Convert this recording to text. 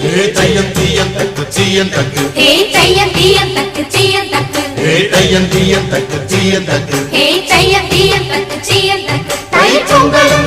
தையம் தீயம் தக்கு சீயம் தக்கு தையம் தீயம் தக்கு சீயம் தக்கு தையம் தீயம் தக்கு சீயம் தக்கு தையம் தீயம் தக்கு சீயம் தக்கு தை பொங்கல்